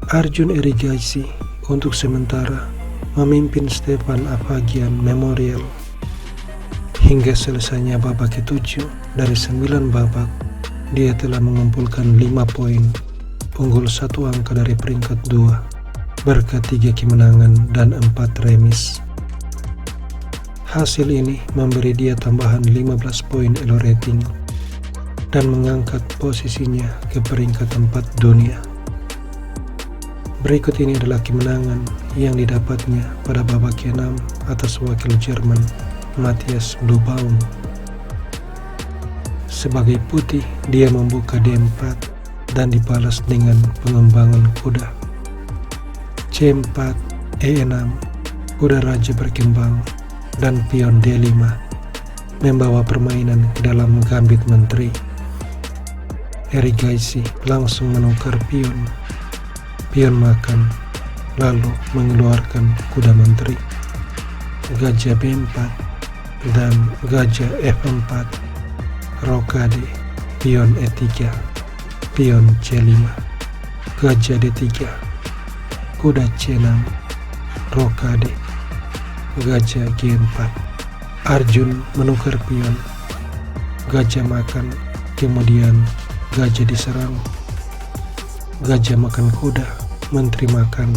Arjun Erigaisi untuk sementara memimpin Stefan Avagian Memorial hingga selesainya babak ke-7 dari 9 babak. Dia telah mengumpulkan 5 poin, unggul 1 angka dari peringkat 2 berkat 3 kemenangan dan 4 remis. Hasil ini memberi dia tambahan 15 poin elo rating dan mengangkat posisinya ke peringkat 4 dunia. Berikut ini adalah kemenangan yang didapatnya pada babak ke-6 atas wakil Jerman Matthias Blaubaum. Sebagai putih, dia membuka D4 dan dibalas dengan pengembangan kuda. C4, E6, kuda raja berkembang, dan pion D5 membawa permainan ke dalam gambit menteri. Erigaisi langsung menukar pion makan, lalu mengeluarkan kuda menteri. Gajah B4 dan gajah F4, rokade, pion E3, pion C5, gajah D3, kuda C6, rokade, gajah G4. Arjun menukar pion, gajah makan, kemudian gajah diserang. Gajah makan kuda, menteri makan,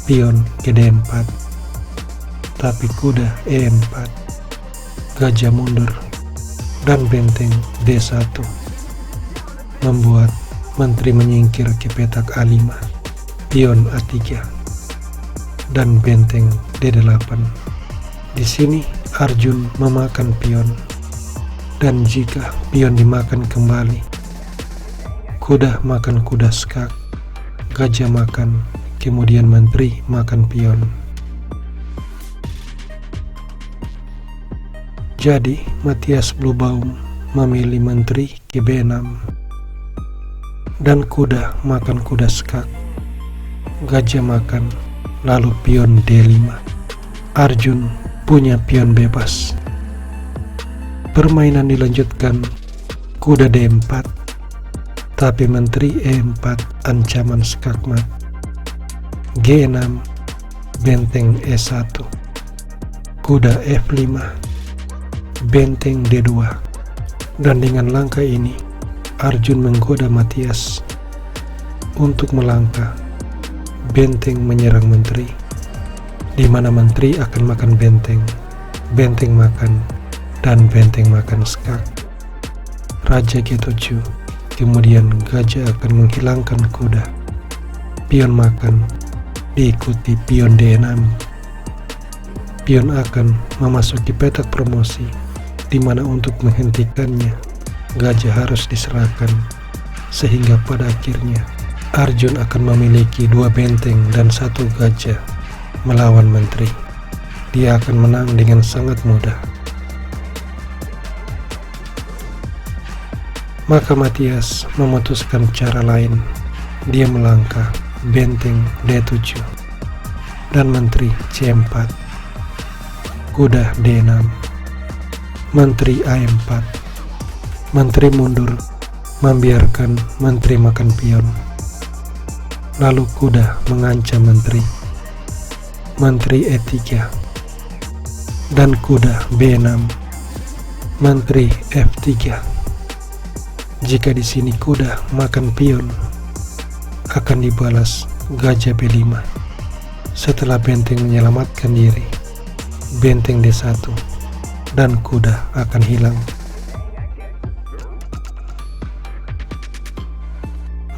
pion ke D4, tapi kuda E4, gajah mundur, dan benteng D1 membuat menteri menyingkir ke petak A5, pion A3, dan benteng D8. Di sini Arjun memakan pion, dan jika pion dimakan kembali, kuda makan kuda skak, gajah makan, kemudian menteri makan pion. Jadi Matthias Blaubaum memilih menteri ke B6 dan kuda makan kuda skak, gajah makan, lalu pion D5. Arjun punya pion bebas. Permainan dilanjutkan, kuda D4, tapi menteri E4 ancaman skakmat. G6, benteng E1, kuda F5, benteng D2. Dan dengan langkah ini Arjun menggoda Matthias untuk melangkah. Benteng menyerang menteri, di mana menteri akan makan benteng, benteng makan, dan benteng makan skak. Raja G7, kemudian gajah akan menghilangkan kuda. Pion makan, diikuti pion D6. Pion akan memasuki petak promosi, di mana untuk menghentikannya, gajah harus diserahkan, sehingga pada akhirnya Arjun akan memiliki 2 benteng dan 1 gajah melawan menteri. Dia akan menang dengan sangat mudah. Maka Matthias memutuskan cara lain. Dia melangkah benteng D7 dan menteri C4, kuda D6, menteri A4. Menteri mundur, membiarkan menteri makan pion. Lalu kuda mengancam menteri, menteri E3, dan kuda B6, menteri F3. Jika di sini kuda makan pion, akan dibalas gajah B5. Setelah benteng menyelamatkan diri, benteng D1, dan kuda akan hilang.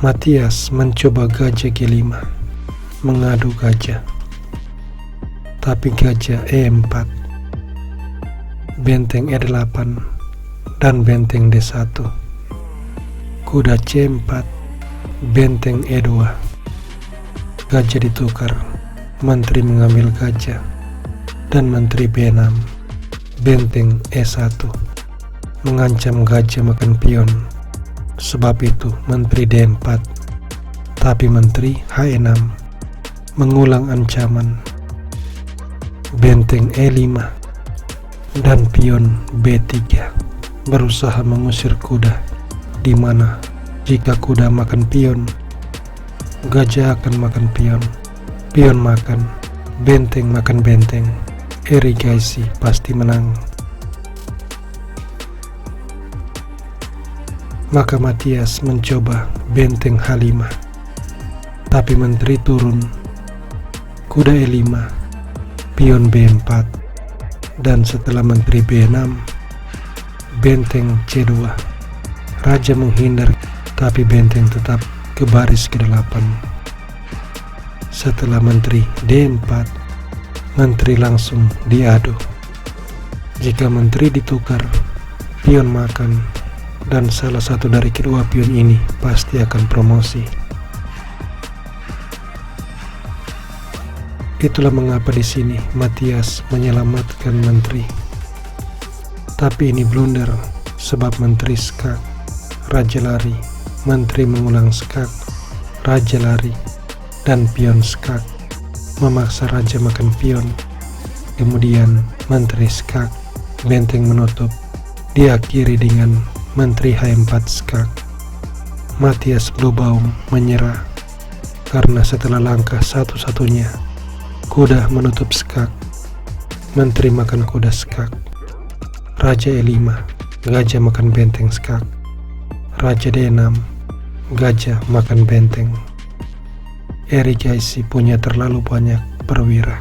Matthias mencoba gajah G5, mengadu gajah, tapi gajah E4, benteng E8, dan benteng D1. Kuda C4, benteng E2. Gajah ditukar, menteri mengambil gajah, dan menteri B6, benteng E1, mengancam gajah makan pion. Sebab itu menteri D4, tapi menteri H6 mengulang ancaman. Benteng E5 dan pion B3 berusaha mengusir kuda, di mana jika kuda makan pion, gajah akan makan pion, pion makan, benteng makan benteng, irigasi pasti menang. Maka Matias mencoba benteng H5, tapi menteri turun, kuda E5, pion B4, dan setelah menteri B6, benteng C2. Raja menghindar, tapi benteng tetap ke baris ke-8. Setelah menteri D4, menteri langsung diadu. Jika menteri ditukar, pion makan, dan salah satu dari kedua pion ini pasti akan promosi. Itulah mengapa di sini Matias menyelamatkan menteri. Tapi ini blunder, sebab menteri skak, raja lari, menteri mengulang skak, raja lari, dan pion skak, memaksa raja makan pion. Kemudian menteri skak, benteng menutup, diakhiri dengan menteri H4 skak. Matias Bluebaum menyerah, karena setelah langkah satu-satunya, kuda menutup skak, menteri makan kuda skak, raja E5, gajah makan benteng skak, raja D6, gajah makan benteng. Irigasi punya terlalu banyak perwira.